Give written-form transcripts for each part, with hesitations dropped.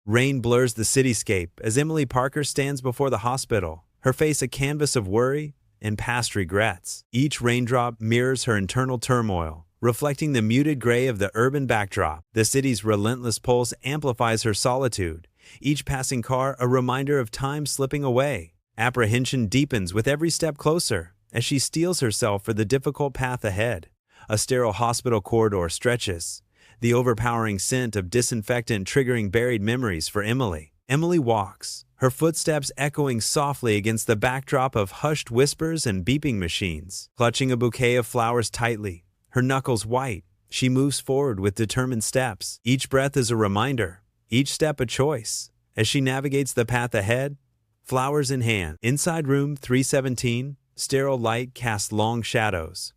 Rain blurs the cityscape as Emily Parker stands before the hospital, her face a canvas of worry and past regrets. Each raindrop mirrors her internal turmoil, reflecting the muted gray of the urban backdrop. The city's relentless pulse amplifies her solitude, each passing car a reminder of time slipping away. Apprehension deepens with every step closer as she steels herself for the difficult path ahead. A sterile hospital corridor stretches, the overpowering scent of disinfectant triggering buried memories for Emily. Emily walks, her footsteps echoing softly against the backdrop of hushed whispers and beeping machines. Clutching a bouquet of flowers tightly, her knuckles white, she moves forward with determined steps. Each breath is a reminder, each step a choice. As she navigates the path ahead, flowers in hand. Inside room 317, sterile light casts long shadows.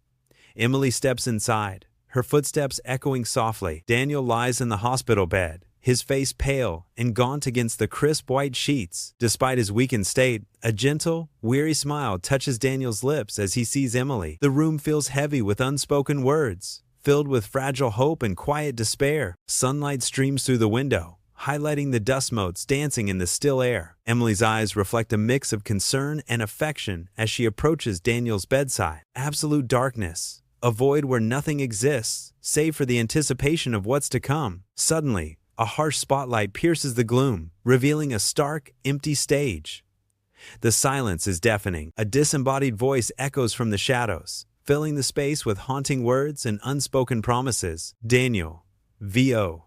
Emily steps inside, her footsteps echoing softly. Daniel lies in the hospital bed, his face pale and gaunt against the crisp white sheets. Despite his weakened state, a gentle, weary smile touches Daniel's lips as he sees Emily. The room feels heavy with unspoken words, filled with fragile hope and quiet despair. Sunlight streams through the window, highlighting the dust motes dancing in the still air. Emily's eyes reflect a mix of concern and affection as she approaches Daniel's bedside. Absolute darkness, a void where nothing exists, save for the anticipation of what's to come. Suddenly, a harsh spotlight pierces the gloom, revealing a stark, empty stage. The silence is deafening. A disembodied voice echoes from the shadows, filling the space with haunting words and unspoken promises. Daniel, V.O.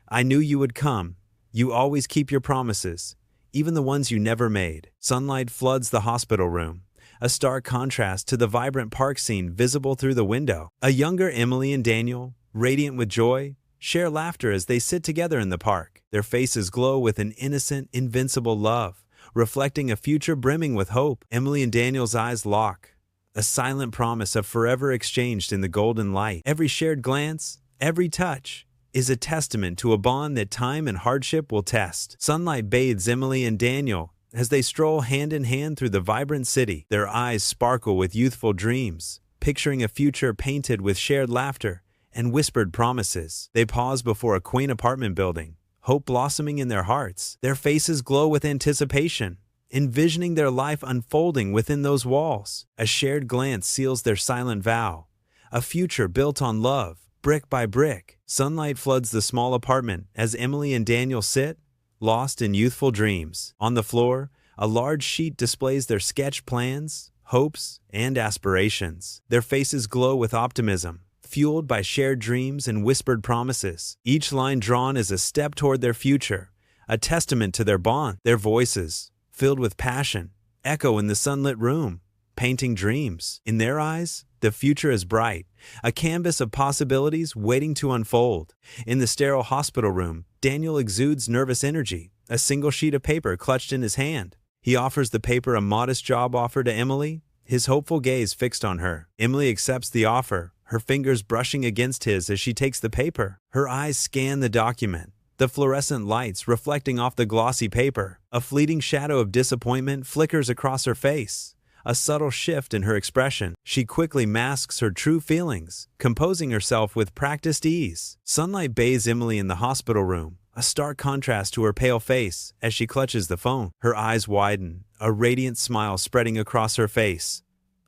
I knew you would come. You always keep your promises, even the ones you never made. Sunlight floods the hospital room, a stark contrast to the vibrant park scene visible through the window. A younger Emily and Daniel, radiant with joy, share laughter as they sit together in the park. Their faces glow with an innocent, invincible love, reflecting a future brimming with hope. Emily and Daniel's eyes lock, a silent promise of forever exchanged in the golden light. Every shared glance, every touch, is a testament to a bond that time and hardship will test. Sunlight bathes Emily and Daniel as they stroll hand in hand through the vibrant city. Their eyes sparkle with youthful dreams, picturing a future painted with shared laughter and whispered promises. They pause before a quaint apartment building, hope blossoming in their hearts. Their faces glow with anticipation, envisioning their life unfolding within those walls. A shared glance seals their silent vow, a future built on love, brick by brick. Sunlight floods the small apartment as Emily and Daniel sit, lost in youthful dreams. On the floor, a large sheet displays their sketch plans, hopes, and aspirations. Their faces glow with optimism, fueled by shared dreams and whispered promises. Each line drawn is a step toward their future, a testament to their bond. Their voices, filled with passion, echo in the sunlit room, painting dreams. In their eyes, the future is bright, a canvas of possibilities waiting to unfold. In the sterile hospital room, Daniel exudes nervous energy, a single sheet of paper clutched in his hand. He offers the paper a modest job offer to Emily, his hopeful gaze fixed on her. Emily accepts the offer, her fingers brushing against his as she takes the paper. Her eyes scan the document, the fluorescent lights reflecting off the glossy paper. A fleeting shadow of disappointment flickers across her face, a subtle shift in her expression. She quickly masks her true feelings, composing herself with practiced ease. Sunlight bathes Emily in the hospital room, a stark contrast to her pale face as she clutches the phone. Her eyes widen, a radiant smile spreading across her face.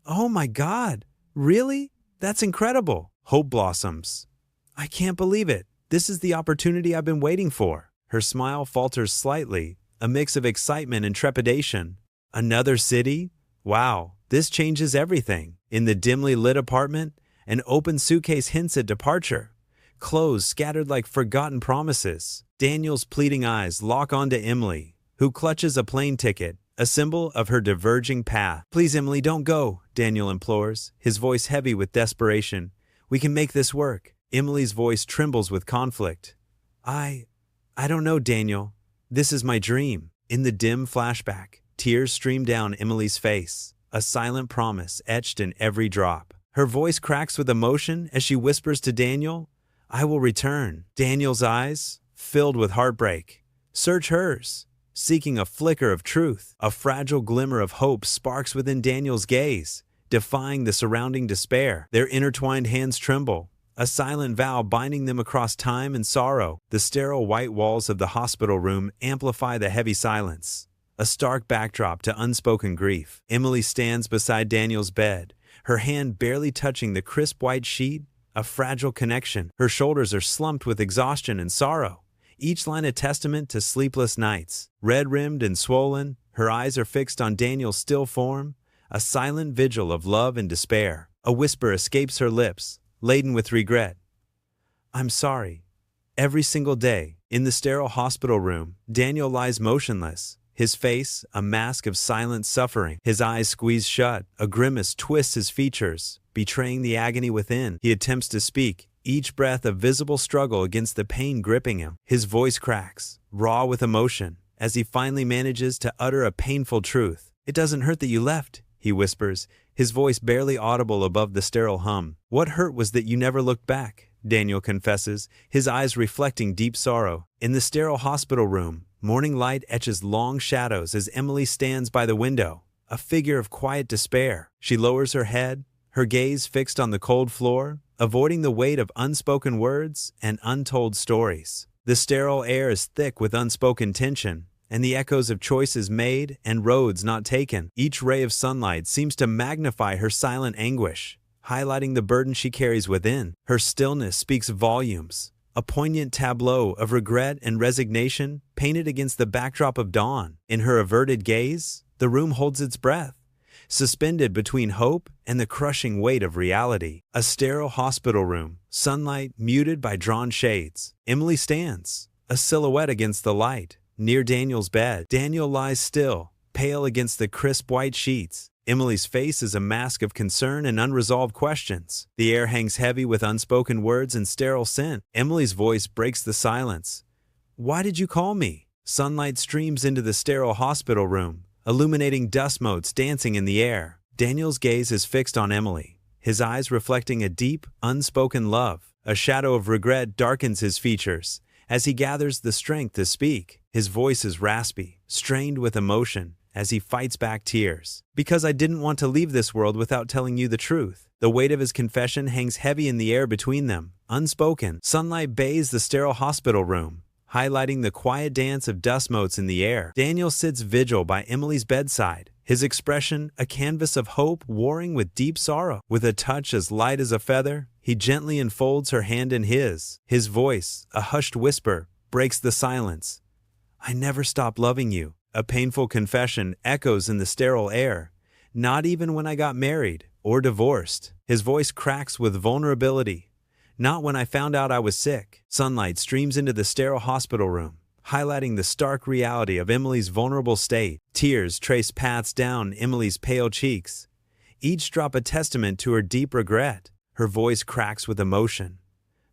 Oh my God, really? That's incredible. Hope blossoms. I can't believe it. This is the opportunity I've been waiting for. Her smile falters slightly, a mix of excitement and trepidation. Another city? Wow, this changes everything. In the dimly lit apartment, an open suitcase hints at departure, clothes scattered like forgotten promises. Daniel's pleading eyes lock onto Emily, who clutches a plane ticket, a symbol of her diverging path. Please, Emily, don't go, Daniel implores, his voice heavy with desperation. We can make this work. Emily's voice trembles with conflict. I don't know, Daniel. This is my dream. In the dim flashback, tears stream down Emily's face, a silent promise etched in every drop. Her voice cracks with emotion as she whispers to Daniel, I will return. Daniel's eyes, filled with heartbreak, search hers, seeking a flicker of truth. A fragile glimmer of hope sparks within Daniel's gaze, defying the surrounding despair. Their intertwined hands tremble, a silent vow binding them across time and sorrow. The sterile white walls of the hospital room amplify the heavy silence, a stark backdrop to unspoken grief. Emily stands beside Daniel's bed, her hand barely touching the crisp white sheet, a fragile connection. Her shoulders are slumped with exhaustion and sorrow, each line a testament to sleepless nights. Red-rimmed and swollen, her eyes are fixed on Daniel's still form, a silent vigil of love and despair. A whisper escapes her lips, laden with regret. "I'm sorry." Every single day, in the sterile hospital room, Daniel lies motionless, his face a mask of silent suffering. His eyes squeezed shut, a grimace twists his features, betraying the agony within. He attempts to speak, each breath a visible struggle against the pain gripping him. His voice cracks, raw with emotion, as he finally manages to utter a painful truth. "It doesn't hurt that you left," he whispers, his voice barely audible above the sterile hum. "What hurt was that you never looked back," Daniel confesses, his eyes reflecting deep sorrow. In the sterile hospital room, morning light etches long shadows as Emily stands by the window, a figure of quiet despair. She lowers her head, her gaze fixed on the cold floor, avoiding the weight of unspoken words and untold stories. The sterile air is thick with unspoken tension, and the echoes of choices made and roads not taken. Each ray of sunlight seems to magnify her silent anguish, highlighting the burden she carries within. Her stillness speaks volumes, a poignant tableau of regret and resignation painted against the backdrop of dawn. In her averted gaze, the room holds its breath, suspended between hope and the crushing weight of reality. A sterile hospital room, sunlight muted by drawn shades. Emily stands, a silhouette against the light, near Daniel's bed. Daniel lies still, pale against the crisp white sheets. Emily's face is a mask of concern and unresolved questions. The air hangs heavy with unspoken words and sterile scent. Emily's voice breaks the silence. "Why did you call me?" Sunlight streams into the sterile hospital room, illuminating dust motes dancing in the air. Daniel's gaze is fixed on Emily, his eyes reflecting a deep, unspoken love. A shadow of regret darkens his features as he gathers the strength to speak. His voice is raspy, strained with emotion, as he fights back tears. "Because I didn't want to leave this world without telling you the truth." The weight of his confession hangs heavy in the air between them, unspoken. Sunlight bathes the sterile hospital room, highlighting the quiet dance of dust motes in the air. Daniel sits vigil by Emily's bedside, his expression a canvas of hope warring with deep sorrow. With a touch as light as a feather, he gently enfolds her hand in his. His voice, a hushed whisper, breaks the silence. "I never stopped loving you." A painful confession echoes in the sterile air. "Not even when I got married or divorced." His voice cracks with vulnerability. "Not when I found out I was sick." Sunlight streams into the sterile hospital room, highlighting the stark reality of Emily's vulnerable state. Tears trace paths down Emily's pale cheeks, each drop a testament to her deep regret. Her voice cracks with emotion,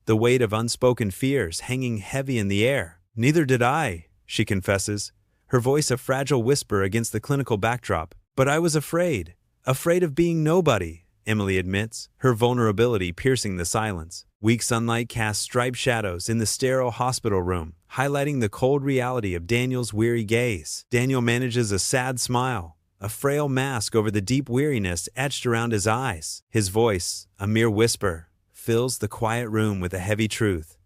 the weight of unspoken fears hanging heavy in the air. "Neither did I," she confesses, her voice a fragile whisper against the clinical backdrop. "But I was afraid of being nobody," Emily admits, her vulnerability piercing the silence. Weak sunlight casts striped shadows in the sterile hospital room, highlighting the cold reality of Daniel's weary gaze. Daniel manages a sad smile, a frail mask over the deep weariness etched around his eyes. His voice, a mere whisper, fills the quiet room with a heavy truth.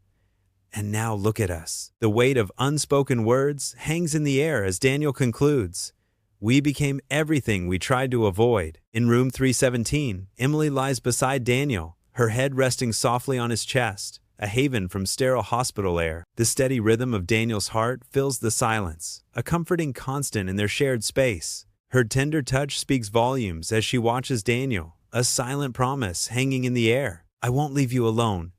"And now look at us." The weight of unspoken words hangs in the air as Daniel concludes. "We became everything we tried to avoid." In room 317, Emily lies beside Daniel, her head resting softly on his chest, a haven from sterile hospital air. The steady rhythm of Daniel's heart fills the silence, a comforting constant in their shared space. Her tender touch speaks volumes as she watches Daniel, a silent promise hanging in the air. "I won't leave you alone,"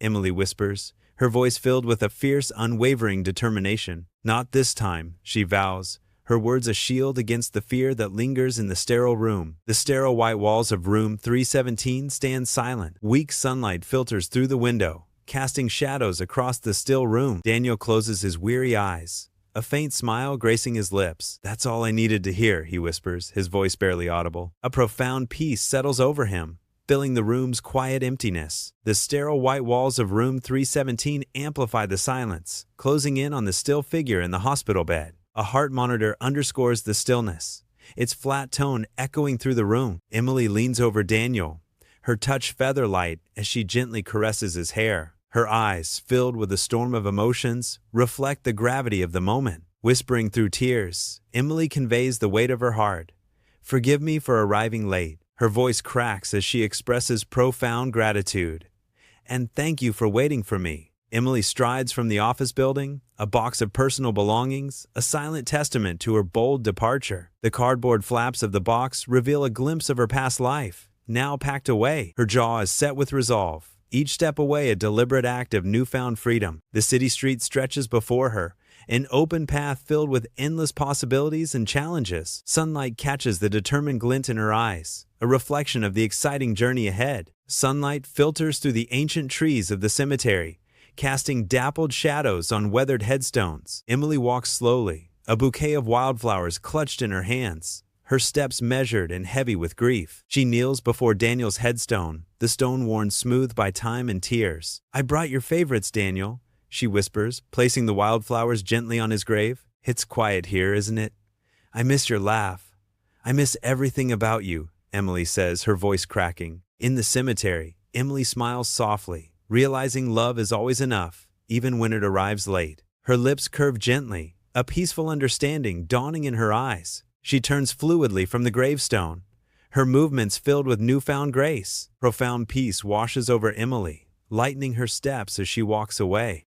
Emily whispers, her voice filled with a fierce, unwavering determination. "Not this time," she vows, her words a shield against the fear that lingers in the sterile room. The sterile white walls of room 317 stand silent. Weak sunlight filters through the window, casting shadows across the still room. Daniel closes his weary eyes, a faint smile gracing his lips. "That's all I needed to hear," he whispers, his voice barely audible. A profound peace settles over him, filling the room's quiet emptiness. The sterile white walls of room 317 amplify the silence, closing in on the still figure in the hospital bed. A heart monitor underscores the stillness, its flat tone echoing through the room. Emily leans over Daniel, her touch feather-light as she gently caresses his hair. Her eyes, filled with a storm of emotions, reflect the gravity of the moment. Whispering through tears, Emily conveys the weight of her heart. "Forgive me for arriving late." Her voice cracks as she expresses profound gratitude. "And thank you for waiting for me." Emily strides from the office building, a box of personal belongings, a silent testament to her bold departure. The cardboard flaps of the box reveal a glimpse of her past life, now packed away. Her jaw is set with resolve, each step away a deliberate act of newfound freedom. The city street stretches before her, an open path filled with endless possibilities and challenges. Sunlight catches the determined glint in her eyes, a reflection of the exciting journey ahead. Sunlight filters through the ancient trees of the cemetery, casting dappled shadows on weathered headstones. Emily walks slowly, a bouquet of wildflowers clutched in her hands, her steps measured and heavy with grief. She kneels before Daniel's headstone, the stone worn smooth by time and tears. "I brought your favorites, Daniel," she whispers, placing the wildflowers gently on his grave. "It's quiet here, isn't it? I miss your laugh. I miss everything about you," Emily says, her voice cracking. In the cemetery, Emily smiles softly, realizing love is always enough, even when it arrives late. Her lips curve gently, a peaceful understanding dawning in her eyes. She turns fluidly from the gravestone, her movements filled with newfound grace. Profound peace washes over Emily, lightening her steps as she walks away.